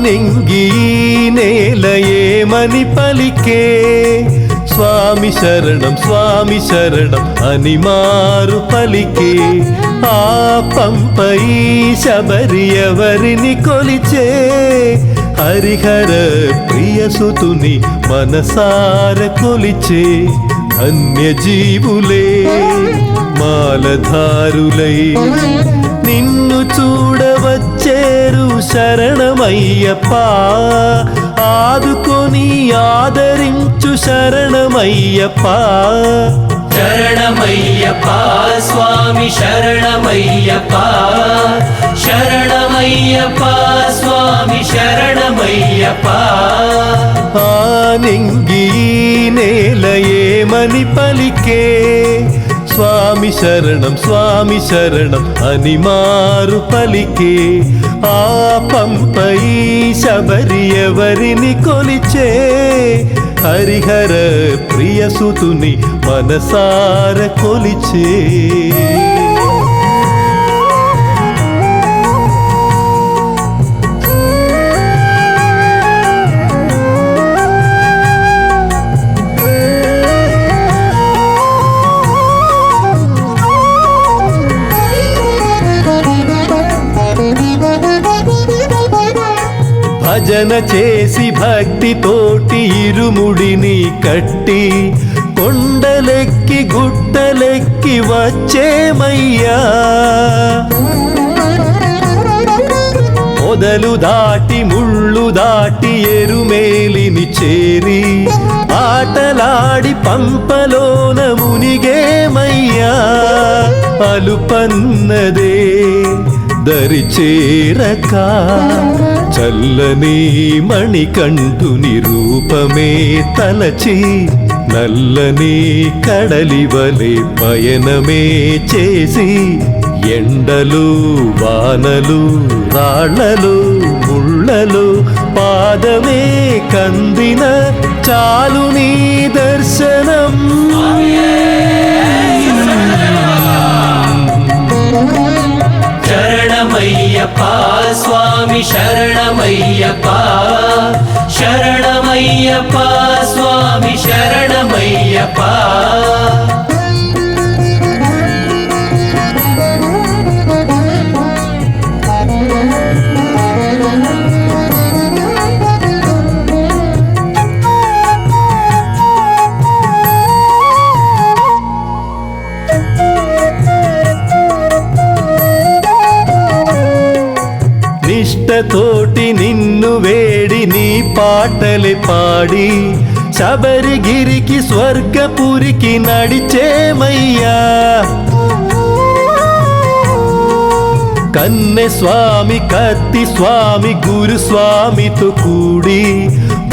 నింగి నేల ఏమని పలికే స్వామి శరణం అని మారు పలికే ఆ పంపై శబరి ఎవరిని కొలిచే హరిహర ప్రియసుతుని మనసార కొలిచే ధన్యజీవులే మాలధారులై నిన్ను చూడవచ్చేరు శరణమయ్యప్ప ఆదుకొని ఆదరించు శరణమయ్యప్ప శరణమయ్యప్ప స్వామి శరణమయ్యప్ప శరణమయ్యప్ప స్వామి శరణమయ్యప్ప ఆ నింగి నేల ఏమని పలికే స్వామి శరణం అని మారు పలికే ఆ పంపై శబరి ఎవరిని కొలిచే హరిహర ప్రియసుతుని మనసార కొలిచే భజన చేసి భక్తితోటి ఇరుముడిని కట్టి కొండలెక్కి గుట్టలెక్కి వచ్చేమయ్యా మొదలు దాటి ముళ్ళు దాటి ఎరుమేలిని చేరి ఆటలాడి పంపలోన మునిగేమయ్యా అలుపన్నదే దరి చేరక చల్లని మణికంఠుని రూపమే తలచి నల్లని కడలివలే పయనమే చేసి ఎండలు వానలు రాళ్ళలు ముళ్ళలు పాదమే కందిన చాలు నీ దర్శనం శరణమయ్యప్ప స్వామి శరణమయ్యప్ప శరణమయ్యప్ప స్వామి శరణమయ్యప్ప నిష్టతోటి నిన్ను వేడి నీ పాటలే పాడి శబరిగిరికి స్వర్గపురికి నడిచేమయ్యా కన్నె స్వామి కత్తి స్వామి గురు స్వామితో కూడి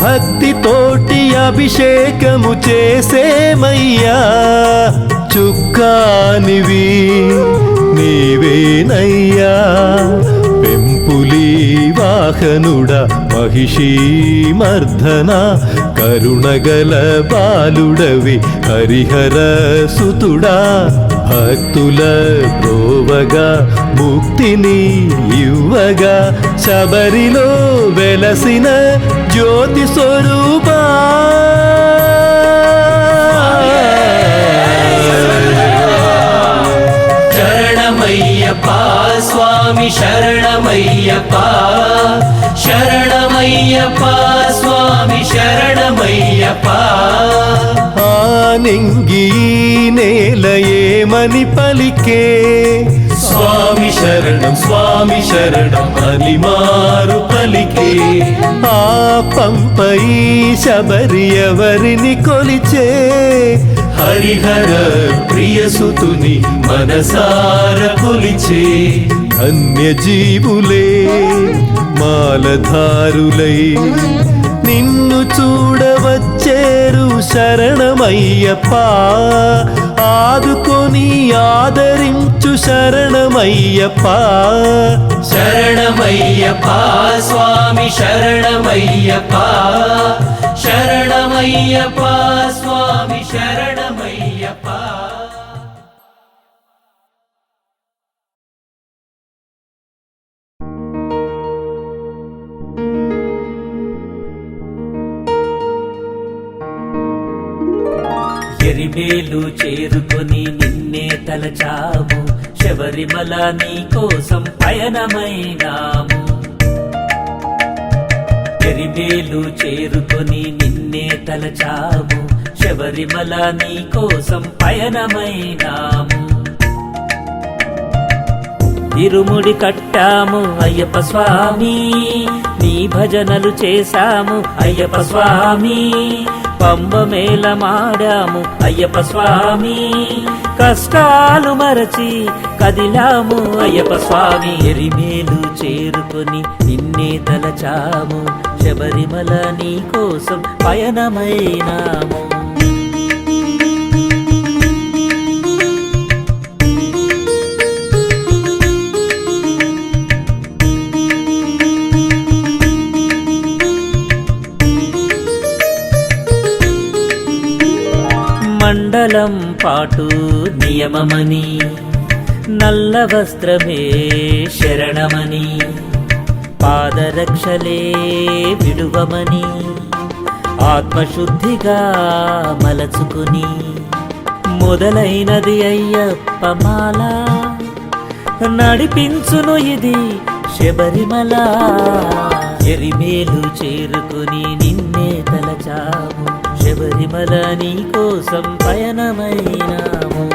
భక్తితోటి అభిషేకము చేసేమయ్యా చుక్కానివి నీవేనయ్యా పెంపులి వాహనుడ మహిషీ మర్దన కరుణగల బాలుడవి హరిహర సుతుడా భక్తుల బ్రోవగా ముక్తిని ఇవ్వగా శబరిలో వెలసిన జ్యోతి స్వరూపా శరణమయ్యప్ప స్వామి శరణమయ్యప్ప శరణమయ్యప్ప స్వామి శరణమయ్యప్ప ఆ నింగి నేల ఏమని పలికే స్వామి శరణం అని మారు పలికే ఆ పంపై శబరి ఎవరిని కొలిచే హరిహర ప్రియసుతుని మనసార కొలిచే ధన్యజీవులే మాలధారులై నిన్ను చూడవచ్చేరు శరణమయ్యప్ప ఆదుకొని ఆదరించు శరణమయ్యప్ప శరణమయ్యప్ప స్వామి శరణమయ్యప్ప శరణమయ్యప్ప స్వామి శరణమయ్యప్ప ఎరిమేలు చేరుకొని నిన్నే తలచాము, శబరిమల నీ కోసం పయనమైనాము. ఎరిమేలు చేరుకొని నిన్నే తలచాము, శబరిమల నీ కోసం పయనమైనాము. ఇరుముడి కట్టాము అయ్యప్ప స్వామి, నీ భజనలు చేశాము అయ్యప్ప స్వామి. పంబ మేళమాడాము అయ్యప్ప స్వామి, కష్టాలు మరచి కదిలాము అయ్యప్ప స్వామి. ఎరిమేలు చేరుకొని నిన్నే తలచాము, శబరిమల నీ కోసం పయనమైనాము. మండలం పాటు నియమమని, నల్ల వస్త్రమే శరణమని, పాదరక్షలే విడువమని, ఆత్మశుద్ధిగా మలచుకుని మొదలైనది అయ్యప్ప మాల. నడిపించును ఇది శబరిమల, ఎరిమేలు చేరుకుని నిన్నే తలచాము, శబరిమల నీ కోసం పయనమైనాము.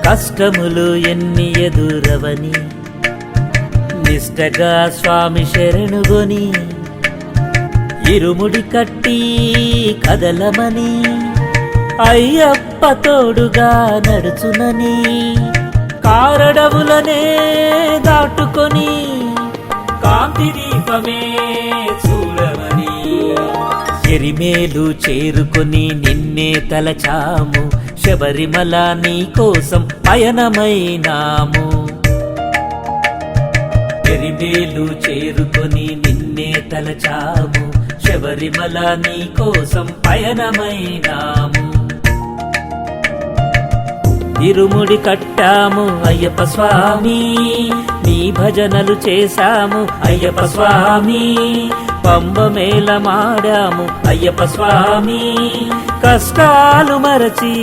కష్టములు ఎన్ని ఎదురవని, నిష్టగా స్వామి శరణుగొని, ఇరుముడి కట్టి కదలమని, అయ్యప్ప తోడుగా నడుచునని, కారడవులనే దాటుకొని కాంతి దీపమే చూడమని. ఎరిమేలు చేరుకొని నిన్నే తలచాము, శబరిమల నీ కోసం పయనమైనాము. ఎరిమేలు చేరుకొని నిన్నే తలచాము, శబరిమల నీ కోసం పయనమైనాము. ఇరుముడి కట్టాము అయ్యప్ప స్వామి, నీ భజనలు చేశాము అయ్యప్ప స్వామి. పంబ మేళమాడాము అయ్యప్ప స్వామి, కష్టాలు మరచి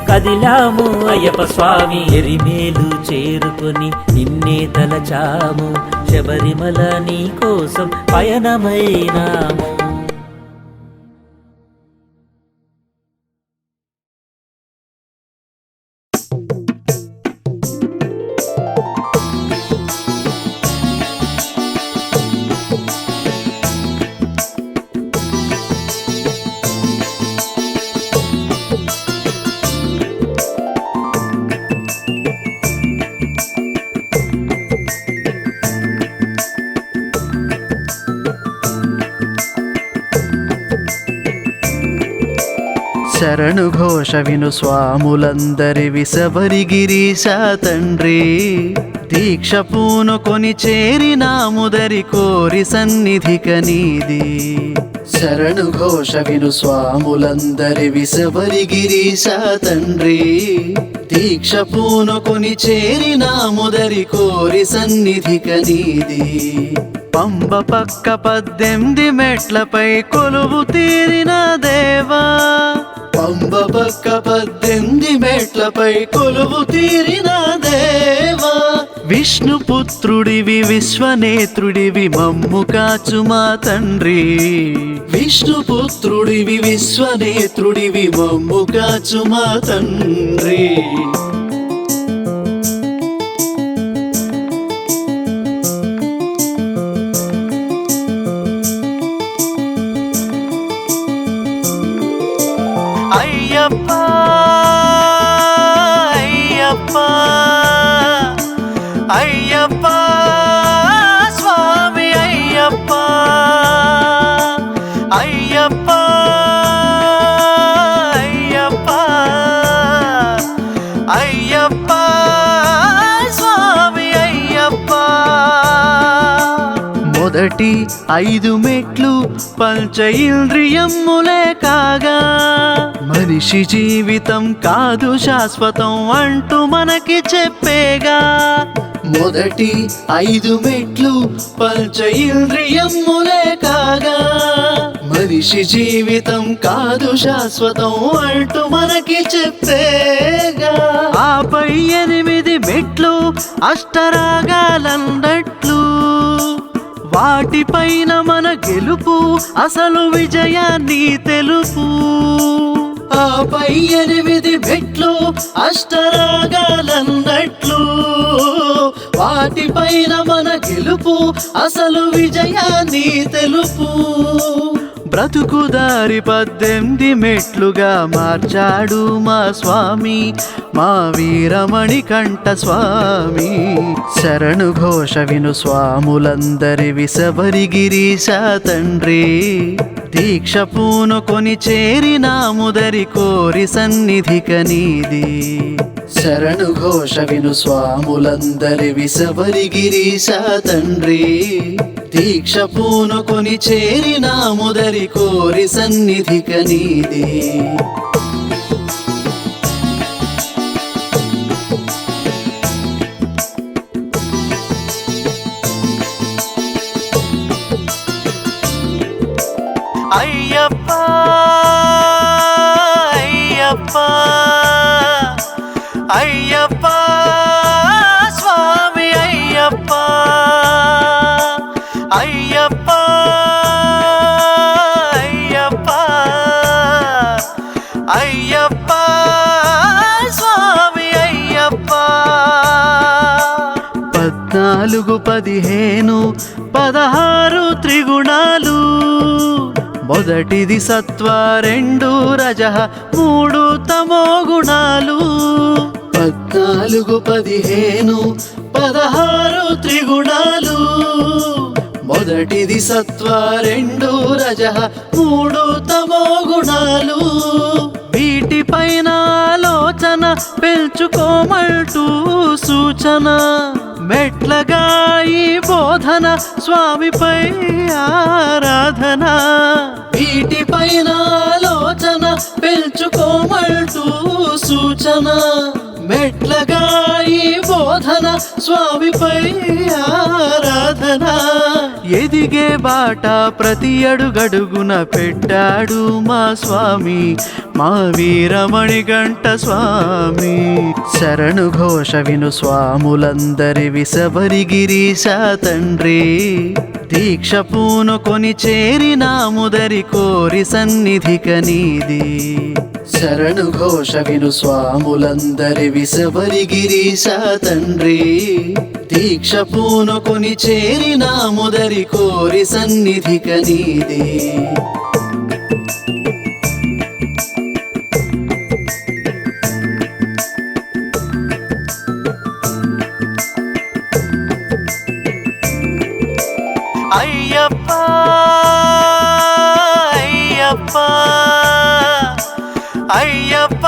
కదిలాము అయ్యప్ప స్వామి. ఎరిమేలు చేరుకొని నిన్నే తలచాము, శబరిమల నీ కోసం పయనమైనాము. శరణు ఘోష విను స్వాములందరివి శబరిగిరీశ తండ్రి. దీక్ష పూనుకొని చేరినాముదరి కోరి సన్నిధిక నీది. శరణు ఘోష విను స్వాములందరివి శబరిగిరీశ తండ్రి. దీక్ష పూనుకొని చేరినాముదరి కోరి సన్నిధిక నీది. పంబ పక్క 18 మెట్లపై కొలువు తీరిన దేవా. పంబ పక్క 18 మెట్లపై కొలువు తీరిన దేవా. విష్ణుపుత్రుడివి విశ్వనేత్రుడివి మమ్ము కాచు మా తండ్రి. విష్ణుపుత్రుడివి విశ్వనేత్రుడివి మమ్ము కాచు మా తండ్రి. అయ్యప్ప అయ్యప్ప అయ్యప్ప స్వామి అయ్యప్ప అయ్యప్ప అయ్యప్ప అయ్యప్ప స్వామి అయ్యప్ప. మొదటి 5 మెట్లు పంచ ఇంద్రియములే కాగా, మనిషి జీవితం కాదు శాశ్వతం అంటూ మనకి చెప్పేగా. మొదటి 5 మెట్లు పంచ ఇంద్రియములే కాగా మనిషి జీవితం కాదు శాశ్వతం అంటూ మనకి చెప్పేగా. ఆపై 8 మెట్లు అష్టరాగాలన్నట్లు వాటిపైన మన గెలుపు అసలు విజయాన్ని తెలుపు. ఆపై 8 మెట్లు అష్టరాగాలన్నట్లు వాటిపైన మన గెలుపు అసలు విజయాన్ని తెలుపు. బ్రతుకుదారి 18 మెట్లుగా మార్చాడు మా స్వామి, మా వీరమణికంఠ స్వామి. శరణు ఘోష విను స్వాములందరి విసబరి గిరీశ తండ్రి. దీక్ష పూనుకొని చేరినాముదరి కోరి సన్నిధిక నీది. శరణు ఘోష విను స్వాములందరి విసబరి గిరీశ తండ్రి. దీక్ష పూనుకొని చేరినాముదరి కోరి సన్నిధిక నీది. అయ్యప్ప అయ్యప్ప అయ్యప్ప స్వామి అయ్యప్ప అయ్యప్ప అయ్యప్ప అయ్యప్ప స్వామి అయ్యప్ప. 14, 15, 16 త్రిగుణాలు. మొదటిది సత్వ, 2 రజః, 3 తమో గుణాలు. 14, 15, 16 త్రిగుణాలు. మొదటిది సత్వ, 2 రజః, 3 తమో గుణాలు. వీటిపైన ఆలోచన పెంచుకోమంటూ సూచన. మెట్లగా ఈ బోధన స్వామిపై ఆరాధన. వీటిపైన ఆలోచన పెంచుకోమంటూ సూచన. మెట్లగా ఈ బోధన స్వామిపై ఆరాధన. ఎదిగే బాట ప్రతి అడుగడుగున పెట్టాడు మా స్వామి, మా వీరమణికంఠ స్వామి. శరణు ఘోష విను స్వాములందరి విసబరి గిరీశ తండ్రి. దీక్ష పూనుకొని చేరినాముదరి కోరి సన్నిధిక నీది. శరణు ఘోష విను స్వాములందరి విసబరి గిరీశ తండ్రి. దీక్ష పూనుకొని చేరినాముదరి కోరి సన్నిధిక నీది. అయ్యప్ప అయ్యప్ప అయ్యప్ప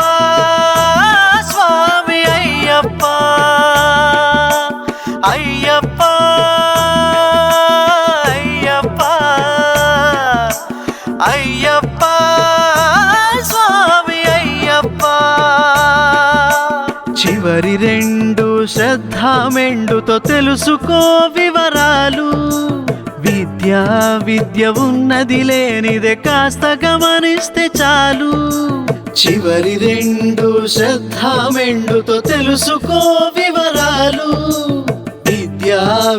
స్వామి అయ్యప్ప అయ్యప్ప అయ్యప్ప అయ్యప్ప స్వామి అయ్యప్ప. చివరి 2 శ్రద్ధ మెండుతో తెలుసుకో వివరాలు. విద్య ఉన్నది లేనిదే కాస్త గమనిస్తే చాలు. చివరి 2 శ్రద్ధ మెండుతో తెలుసుకో వివరాలు.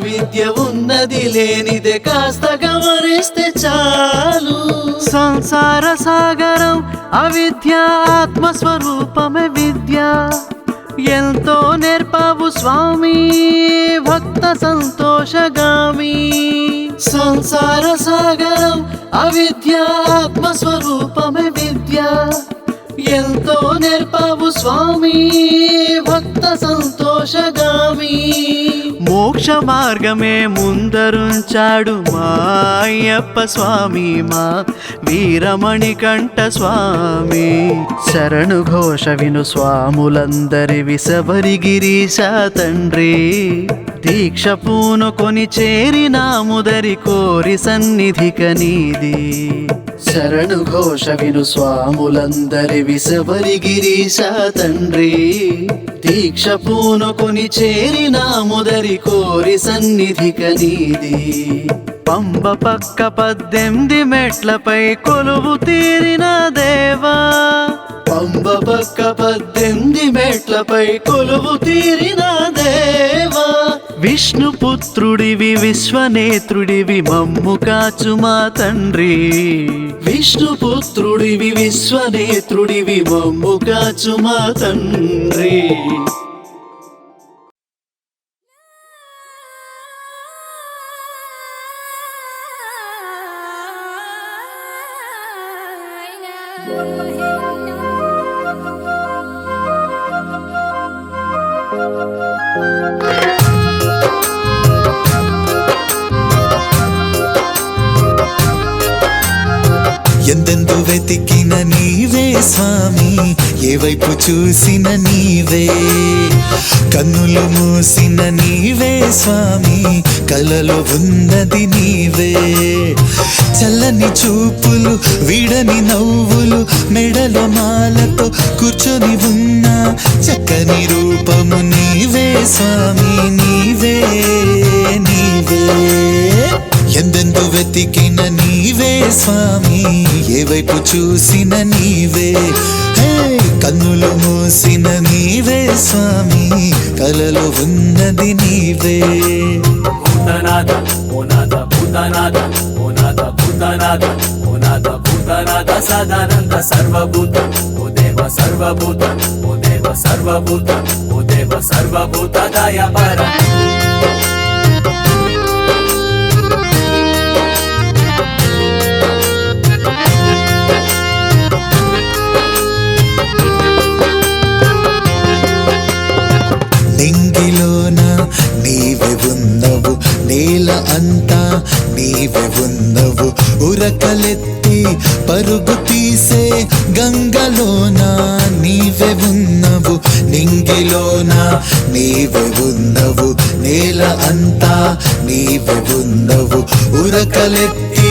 విద్య ఉన్నది లేనిదే కాస్త గమనిస్తే చాలు. సంసార సాగరం అవిద్య, ఆత్మస్వరూపమే విద్య. ఎంతో నేర్పావు స్వామి భక్త సంతోషగామి. సంసార సాగరం అవిద్య, ఆత్మస్వరూపమే విద్య. ఎంతో నేర్పావు స్వామి భక్త సంతోషగామి. మోక్ష మార్గమే ముందరుంచాడు మా అయ్యప్ప స్వామి, మా వీరమణికంఠ స్వామి. శరణు ఘోష విను స్వాములందరి విసబరి గిరీశ తండ్రి. దీక్ష పూనుకొని చేరినాముదరి కోరి సన్నిధిక నీది శరణు ఘోష విను స్వాములందరి విసవరి గిరీశ తండ్రి దీక్ష పూనుకొని చేరినాముదరి కోరి సన్నిధిక నీది పంబ పక్క 18 మెట్లపై కొలువు తీరిన దేవా పంబ పక్క 18 మెట్లపై కొలువు తీరిన దేవా విష్ణుపుత్రుడివి విశ్వనేత్రుడివి మమ్ము కాచు మా తండ్రి విష్ణుపుత్రుడివి విశ్వనేత్రుడివి మమ్ము కాచు మా తండ్రి ఎందెందు వెతికిన నీవే స్వామి ఏ వైపు చూసిన నీవే కన్నులు మూసిన నీవే స్వామి కలలో ఉన్నది నీవే చల్లని చూపులు వీడని నవ్వులు మెడలో మాలతో కూర్చొని ఉన్న చక్కని రూపము నీవే స్వామి నీవే నీవే ఎందెందు వెతికిన నీవే స్వామి ఏ వైపు చూసిన నీవే కన్నులు మూసిన నీవే స్వామి కలలో ఉన్నది నీవే భూతనాథ ఓనాథ భూతనాథ ఓనాథ భూతనాథ ఓనాథ భూతనాథ సదానంద సర్వభూత ఓ దేవ సర్వభూత ఓ దేవ సర్వభూత ఓ దేవ సర్వభూత దయాపర నింగిలోన నీవే ఉన్నవు నేల అంతా నీవే ఉన్నవు ఉరకలెత్తి పరుగు తీసే గంగలోన నీవే ఉన్నవు నింగిలోన నీవే ఉన్నవు నేల అంతా నీవే ఉన్నవు ఉరకలెత్తి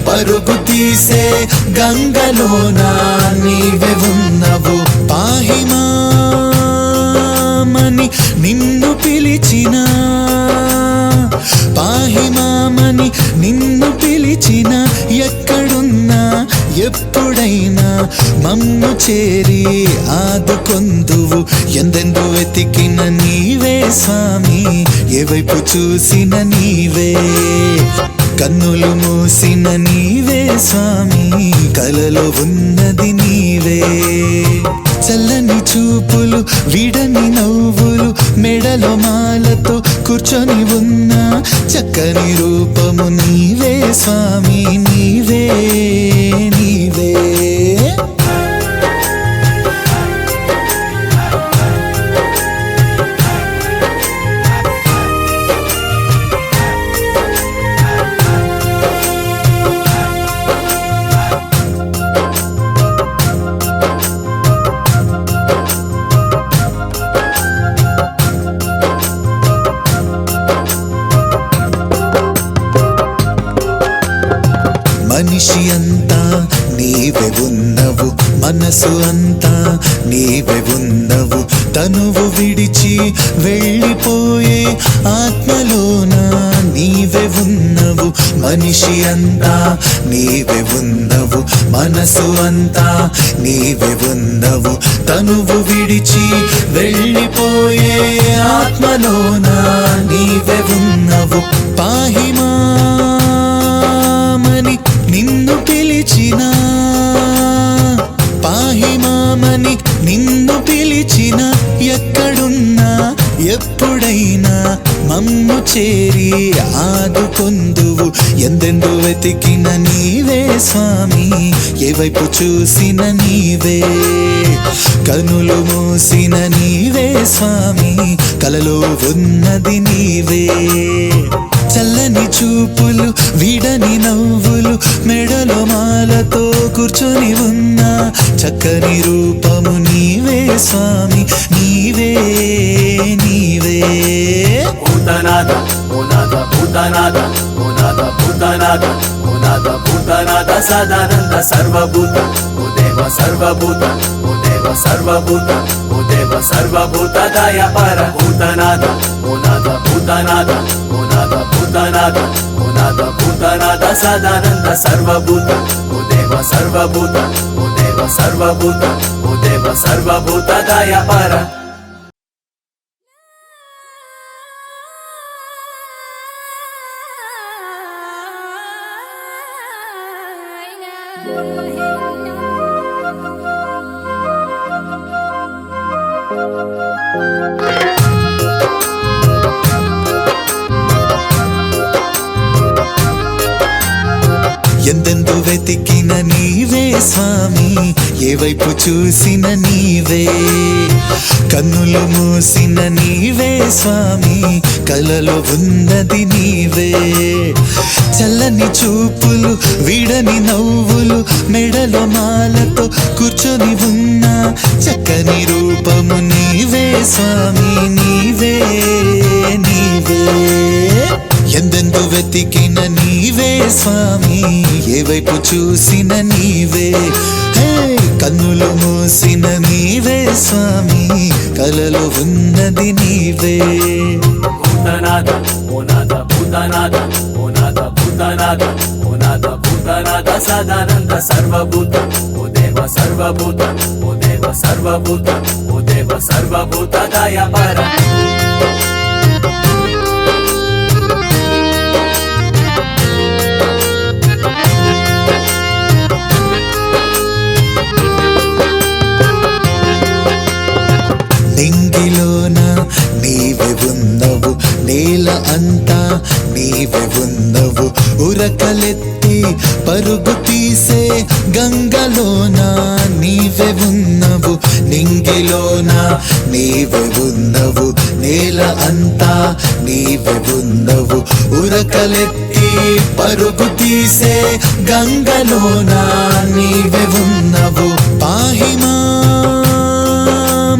పరుగు తీసే గంగలోన నీవే ఉన్నవు పాహిమా మని నిన్ను పిలిచిన పాహిమామని నిన్ను పిలిచిన ఎక్కడున్నా ఎప్పుడైనా మమ్ము చేరి ఆదుకొందువు ఎందెందు వెతికిన నీవే స్వామి ఏ వైపు చూసిన నీవే కన్నులు మూసిన నీవే స్వామి కలలో ఉన్నది నీవే చల్లని చూపులు విడని నవ్వులు మెడలో మాలతో కూర్చొని ఉన్న చక్కని రూపము నీవే స్వామి నీవే నీవే మనిషి అంతా నీవే ఉన్నవు మనసు అంతా నీవే ఉన్నవు తనువు విడిచి వెళ్ళిపోయే ఆత్మలోన నీవే ఉన్నవు మనిషి అంతా నీవే ఉన్నవు మనసు అంతా నీవే ఉన్నవు తనువు విడిచి వెళ్ళిపోయే ఆత్మలోన నీవే ఉన్నవు పాహిమా నిన్ను పిలిచిన పాహిమామని నిన్ను పిలిచిన ఎక్కడున్నా ఎప్పుడైనా మమ్ము చేరి ఆదుకొందువు ఎందెందు వెతికిన నీవే స్వామి ఏ వైపు చూసిన నీవే కనులు మూసిన నీవే స్వామి కలలో ఉన్నది నీవే చల్లని చూపులు విడని నవ్వులు మెడలో మాలతో కూర్చొని ఉన్న చక్కని రూపము నీవే స్వామి నీవే నీవే భూతనాథ ఓ నాథ భూతనాథ ఓ నాథ భూతనాథ ఓ నాథ భూతనాథ సదానంద సర్వభూత ఓ దేవ సర్వభూత ఓ దేవ సర్వభూత ఓ దేవ సర్వభూత దయాపర భూతనాథ ఓ నాథ భూతనాథ ఓ నాథ భూతనాథ ఓ నాథ భూతనాథ సదానంద సర్వభూత ఓ దేవ సర్వభూత ఓ దేవ సర్వభూత ఓ దేవ సర్వభూత దయాపర ఎందెందు వెతికిన నీవే స్వామి ఏ వైపు చూసిన నీవే కన్నులు మూసిన నీవే స్వామి కలలో ఉన్నది నీవే చల్లని చూపులు విడని నవ్వులు మెడలో మాలతో కూర్చొని ఉన్న చక్కని రూపము నీవే స్వామి నీవే నీవే ఎందెందు వెతికిన నీవే స్వామి ఏ వైపు చూసిన నీవే హే కన్నులు మూసిన నీవే స్వామి కలలో ఉన్నది నీవే భూతనాథ ఓ నాథ భూతనాథ ఓ నాథ భూతనాథ ఓ నాథ భూతనాథ సదానంద సర్వభూత ఓ దేవ సర్వభూత ఓ దేవ సర్వభూత ఓ దేవ సర్వభూత దయాపర నింగిలోన నీవే ఉన్నవు నేల అంతా నీవే ఉన్నవు ఉరకలెత్తి పరుగు తీసే గంగలోన నీవే ఉన్నవు నింగిలోన నీవే ఉన్నవు నేల అంతా నీవే ఉన్నవు ఉరకలెత్తి పరుగు తీసే గంగలోన నీవే ఉన్నవు పాహిమా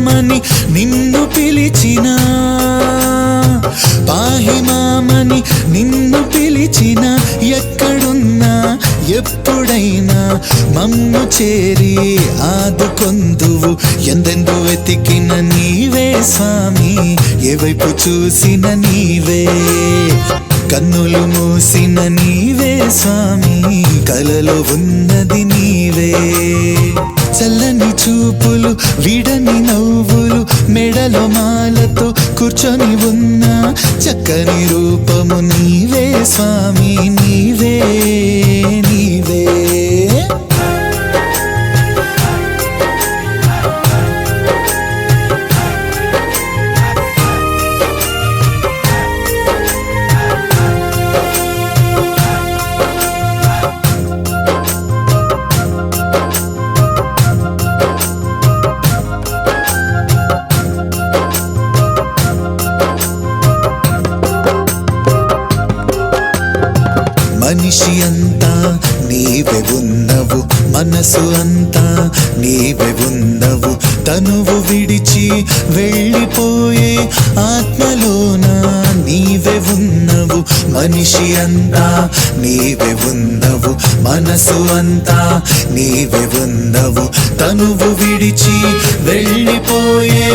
మని నిన్ను పిలిచిన పాహిమామని నిన్ను పిలిచిన ఎక్కడున్నా ఎప్పుడైనా మమ్ము చేరి ఆదుకొందువు ఎందెందు వెతికిన నీవే స్వామి ఏ వైపు చూసిన నీవే కన్నులు మూసిన నీవే స్వామి కలలో ఉన్నది నీవే చల్లని చూపులు విడని నవ్వులు మెడలో మాలతో కూర్చొని ఉన్న చక్కని రూపము నీవే స్వామి నీవే నీవే మనిషి అంతా నీవే ఉన్నవు మనసు అంతా నీవే ఉన్నవు తనువు విడిచి వెళ్ళిపోయే ఆత్మలోన నీవే ఉన్నవు మనిషి అంతా నీవే ఉన్నవు మనసు అంతా నీవే ఉన్నవు తనువు విడిచి వెళ్ళిపోయే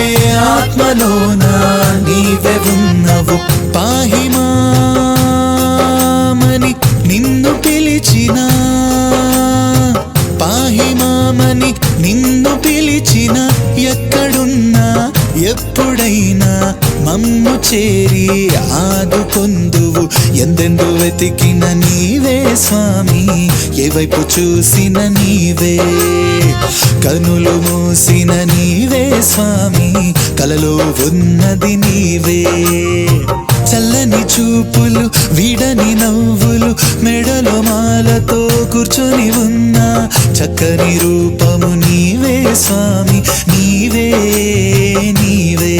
ఆత్మలోన నీవే ఉన్నవు పాహిమా నిన్ను పిలిచిన పాహిమామని నిన్ను పిలిచిన ఎక్కడున్నా ఎప్పుడైనా మమ్ము చేరి ఆదుకొందువు ఎందెందు వెతికిన నీవే స్వామి ఏ వైపు చూసిన నీవే కనులు మూసిన నీవే స్వామి కలలో ఉన్నది నీవే చల్లని చూపులు విడని నవ్వులు మెడలో మాలతో కూర్చొని ఉన్న చక్కని రూపము నీవే స్వామి నీవే నీవే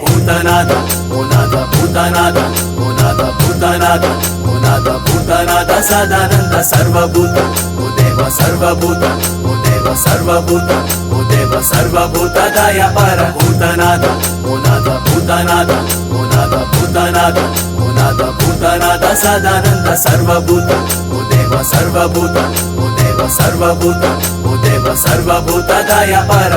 భూతనాథ ఓ నాథ భూతనాథ ఓ నాథ భూతనాథ ఓ నాథ నాథ భూతనాథ సదానంద సర్వభూత ఓ దేవ సర్వభూత ఓ దేవ సర్వభూత ఓ దేవ సర్వభూత దయాపర భూతనాథ ఓ నాథ భూతనాథ ఓ నాథ భూతనాథ ఓ నాథ భూతనాథ సదానంద సర్వభూత ఓ దేవ సర్వభూత ఓ దేవ సర్వభూత ఓ దేవ సర్వభూత దయాపర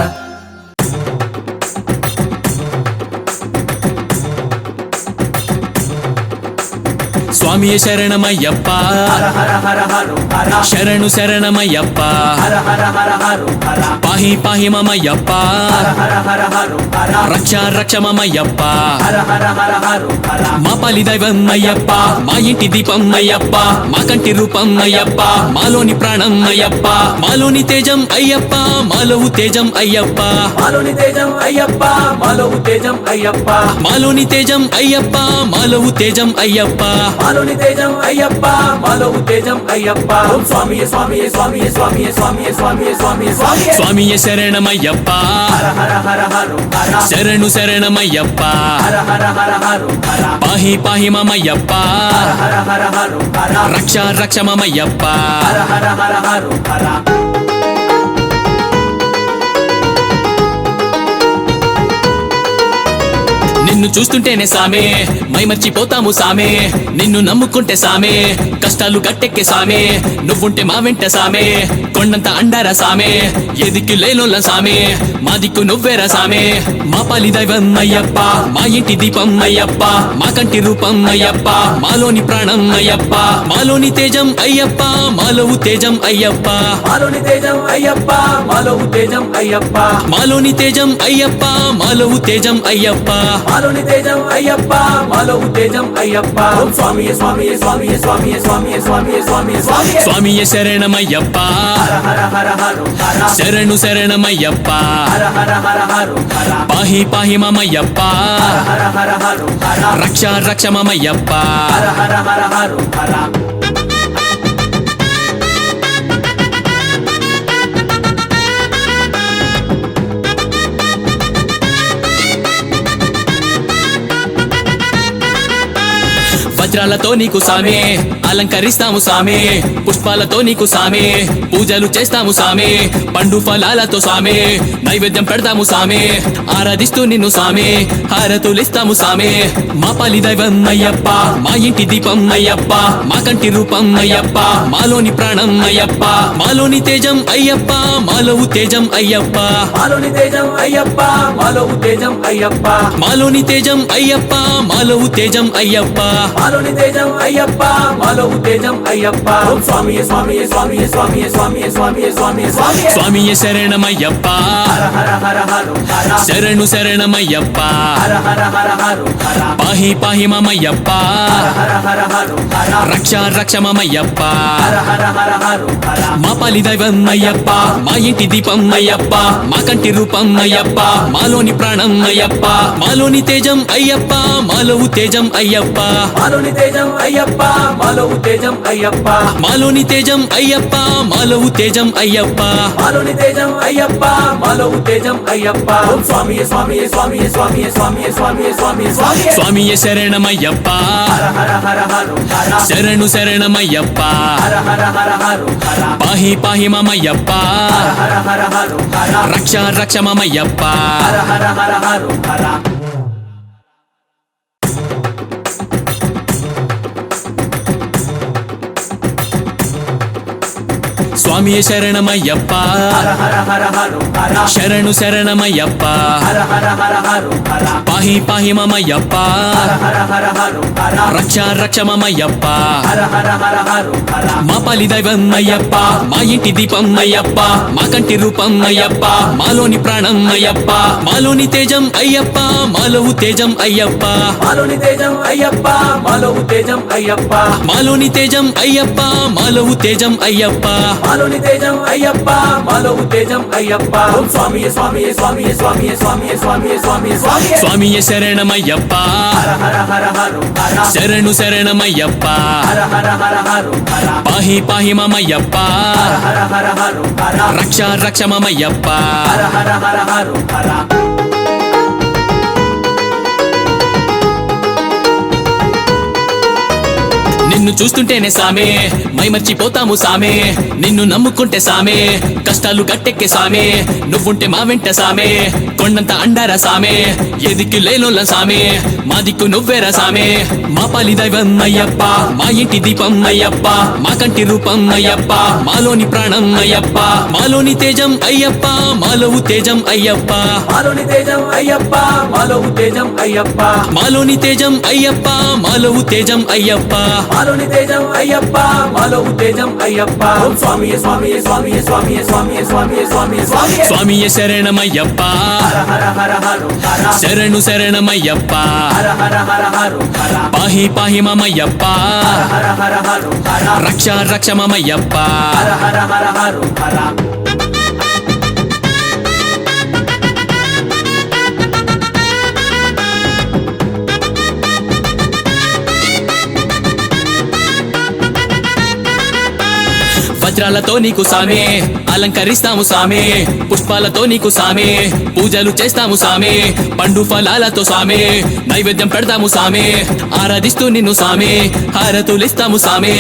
స్వామియే శరణమయ్యప్ప హర హర హర హర హర శరణు శరణమయ్యప్ప హర హర హర హర హర పాహి పాహి మమయ్యప్ప హర హర హర హర హర రక్ష రక్ష మమయ్యప్ప హర హర హర హర హర మా పాలి దైవం అయ్యప్ప మా ఇంటి దీపం అయ్యప్ప మా కంటి రూపం అయ్యప్ప మాలోని ప్రాణం అయ్యప్ప మాలోని తేజం అయ్యప్ప మాలోవు తేజం అయ్యప్ప మాలోని తేజం అయ్యప్ప మాలోవు తేజం అయ్యప్ప మాలోని తేజం అయ్యప్ప మాలోవు తేజం అయ్యప్ప మాలోని తేజం అయ్యప్ప మాలోవు తేజం అయ్యప్ప ఓం స్వామియే స్వామియే స్వామియే స్వామియే స్వామియే స్వామియే స్వామియే స్వామియే స్వామియే శరణమయ్యప్ప హర హర హర హర హర శరణు శరణమయ్యప్ప హర హర హర హర హర పాహి పాహి మమయ్యప్ప హర హర హర హర రక్ష రక్ష మమయ్యప్ప హర హర హర హర హర నిన్ను చూస్తుంటేనే సామే మైమర్చిపోతాము సామే నిన్ను నమ్ముకుంటే సామే కష్టాలు గట్టెక్కే సామే నువ్వుంటే మా వెంట సామే కొండంత అండారా సామే ఏ దిక్కు లేనోళ్ళ సామే మా దిక్కు నువ్వేరా సామే మా పాలి దైవం అయ్యప్ప మా ఇంటి దీపం అయ్యప్ప మా కంటి రూపం అయ్యప్ప మాలోని ప్రాణం అయ్యప్ప మాలోని తేజం అయ్యప్ప మాలోవు తేజం అయ్యప్ప మాలోని తేజం అయ్యప్ప మాలోవు తేజం అయ్యప్ప మాలోని తేజం అయ్యప్ప మాలోవు తేజం అయ్యప్ప మాలోని తేజం అయ్యప్ప మాలోవు తేజం అయ్యప్ప ఓం స్వామియే స్వామియే స్వామియే స్వామియే స్వామియే స్వామియే స్వామియే స్వామియే స్వామియే శరణమయ్యప్ప హర హర హర హర హర శరణు శరణమయ్యప్ప హర హర హర హర హర పాహి పాహి మమయ్యప్ప హర హర హర హర రక్ష రక్ష మమయ్యప్ప హర హర హర హర హర వజ్రాలతో నీకు సామే అలంకరిస్తాము సామే పుష్పాలతో నీకు సామే పూజలు చేస్తాము సామే పండు ఫలాలతో సామే నైవేద్యం పెడతాము సామే ఆరాధిస్తూ నిన్ను సామే హారతులిస్తాము సామే మా పాలి దైవం అయ్యప్ప మా ఇంటి దీపం అయ్యప్ప మా కంటి రూపం అయ్యప్ప మాలోని ప్రాణం అయ్యప్ప మాలోని తేజం అయ్యప్ప మాలోవు తేజం అయ్యప్ప మాలోని తేజం అయ్యప్ప మాలోవు తేజం అయ్యప్ప మాలోని తేజం అయ్యప్ప మాలోవు తేజం అయ్యప్ప మాలోని తేజం అయ్యప్ప మాలోవు తేజం అయ్యప్ప ఓం స్వామియే స్వామియే స్వామియే స్వామియే స్వామియే స్వామియే స్వామియే స్వామియే స్వామియే శరణమయ్యప్ప హర హర హర హర హర శరణు శరణమయ్యప్ప హర హర హర హర హర పాహి పాహి మమయ్యప్ప హర హర హర హర రక్ష రక్ష మమయ్యప్ప హర హర హర హర హర మా పాలి దైవం అయ్యప్ప మా ఇంటి దీపం అయ్యప్ప మా కంటి రూపం అయ్యప్ప మాలోని ప్రాణం అయ్యప్ప మాలోని తేజం అయ్యప్ప మాలోవు తేజం అయ్యప్ప మాలోని తేజం అయ్యప్ప మాలోవు తేజం అయ్యప్ప మాలోని తేజం అయ్యప్ప మాలోవు తేజం అయ్యప్ప మాలోని తేజం అయ్యప్ప మాలోవు తేజం అయ్యప్ప ఓం స్వామియే స్వామియే స్వామియే స్వామియే స్వామియే స్వామియే స్వామియే స్వామియే స్వామియే శరణమయ్యప్ప హర హర హర హర హర శరణు శరణమయ్యప్ప హర హర హర హర హర పాహి పాహి మమయ్యప్ప హర హర హర హర రక్ష రక్ష మమయ్యప్ప హర హర హర హర హర స్వామియే శరణమయ్యప్ప హర హర హర హర హర శరణు శరణమయ్యప్ప హర హర హర హర హర పాహి పాహి మమయ్యప్ప హర హర హర హర హర రక్ష రక్ష మమయ్యప్ప హర హర హర హర హర మా పాలి దైవం అయ్యప్ప మా ఇంటి దీపం అయ్యప్ప మా కంటి రూపం అయ్యప్ప మాలోని ప్రాణం అయ్యప్ప మాలోని తేజం అయ్యప్ప మాలోవు తేజం అయ్యప్ప మాలోని తేజం అయ్యప్ప మాలోవు తేజం అయ్యప్ప మాలోని తేజం అయ్యప్ప మాలోవు తేజం అయ్యప్ప మాలోని తేజం అయ్యప్ప మాలోవు తేజం అయ్యప్ప ఓం స్వామియే స్వామియే స్వామియే స్వామియే స్వామియే స్వామియే స్వామియే స్వామియే స్వామియే శరణమయ్యప్ప హర హర హర హర హర శరణు శరణమయ్యప్ప హర హర హర హర హర పాహి పాహి మమయ్యప్ప హర హర హర హర రక్ష రక్ష మమయ్యప్ప హర హర హర హర హర నిన్ను చూస్తుంటేనే సామే మైమర్చిపోతాము సామే నిన్ను నమ్ముకుంటే సామే కష్టాలు గట్టెక్కే సామే నువ్వుంటే మా వెంట సామే కొండంత అండారా సామే ఎదిక్కు లేనోళ్ళ సామే మా దిక్కు నువ్వేరా సామే మా పాలి దైవం అయ్యప్ప మా ఇంటి దీపం అయ్యప్ప మా కంటి రూపం అయ్యప్ప మాలోని ప్రాణం అయ్యప్ప మాలోని తేజం అయ్యప్ప మాలో తేజం అయ్యప్ప మాలోని తేజం అయ్యప్ప మాలో తేజం అయ్యప్ప మాలోని తేజం అయ్యప్ప మాలో తేజం అయ్యప్ప మాలోని తేజం అయ్యప్ప మాలో తేజం అయ్యప్ప ఓం స్వామియే స్వామియే స్వామియే స్వామియే స్వామియే స్వామియే స్వామియే స్వామియే స్వామియే శరణమయ్యప్ప హర హర హర హర హర శరణు శరణమయ్యప్ప హర హర హర హర హర పాహి పాహి మమయ్యప్ప హర హర హర హర రక్ష రక్ష మమయ్యప్ప హర హర హర హర హర వజ్రాలతో నీకు సామే అలంకరిస్తాము సామే పుష్పాలతో నీకు సామే పూజలు చేస్తాము సామే పండు ఫలాలతో సామే నైవేద్యం పెడతాము సామే ఆరాధిస్తూ నిన్ను సామే హారతులిస్తాము సామే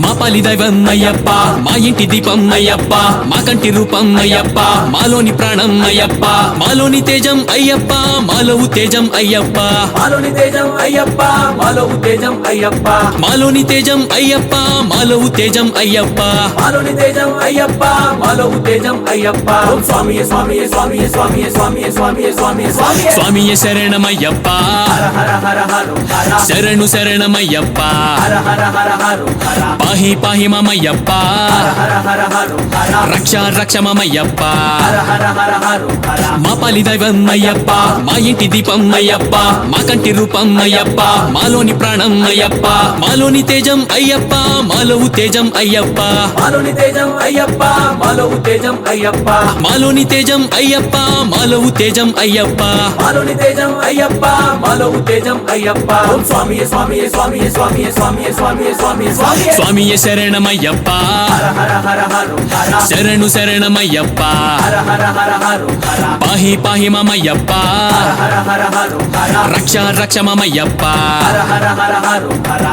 మా పాలి దైవం అయ్యప్ప మా ఇంటి దీపం అయ్యప్ప మా కంటి రూపం అయ్యప్ప మాలోని ప్రాణం అయ్యప్ప మాలోని తేజం అయ్యప్ప మాలో తేజం అయ్యప్ప మాలోని తేజం అయ్యప్ప మాలో తేజం అయ్యప్ప మాలోని తేజం అయ్యప్ప మాలో తేజం అయ్యప్ప మాలోని తేజం అయ్యప్ప మాలో తేజం అయ్యప్ప ఓం స్వామియే స్వామియే స్వామియే స్వామియే స్వామియే స్వామియే స్వామియే స్వామియే స్వామియే శరణమయ్యప్ప హర హర హర హర హర శరణు శరణమయ్యప్ప హర హర హర హర హర పాహి పాహి మమయ్యప్ప హర హర హర హర రక్ష రక్ష మమయ్యప్ప హర హర హర హర హర మా పాలి దైవం అయ్యప్ప మా ఇంటి దీపం అయ్యప్ప మా కంటి రూపం అయ్యప్ప మాలోని ప్రాణం అయ్యప్ప మాలోని తేజం అయ్యప్ప మాలో తేజం అయ్యప్ప మాలోని తేజం అయ్యప్ప మాలో తేజం అయ్యప్ప మాలోని తేజం అయ్యప్ప మాలో తేజం అయ్యప్ప మాలోని తేజం అయ్యప్ప మాలో తేజం అయ్యప్ప ఓం స్వామియే స్వామియే స్వామియే స్వామియే స్వామియే స్వామియే స్వామియే స్వామియే స్వామియే శరణమయ్యప్ప హర హర హర హర హర శరణు శరణమయ్యప్ప హర హర హర హర హర పాహి పాహి మమయ్యప్ప హర హర హర హర రక్ష రక్ష మమయ్యప్ప హర హర హర హర హర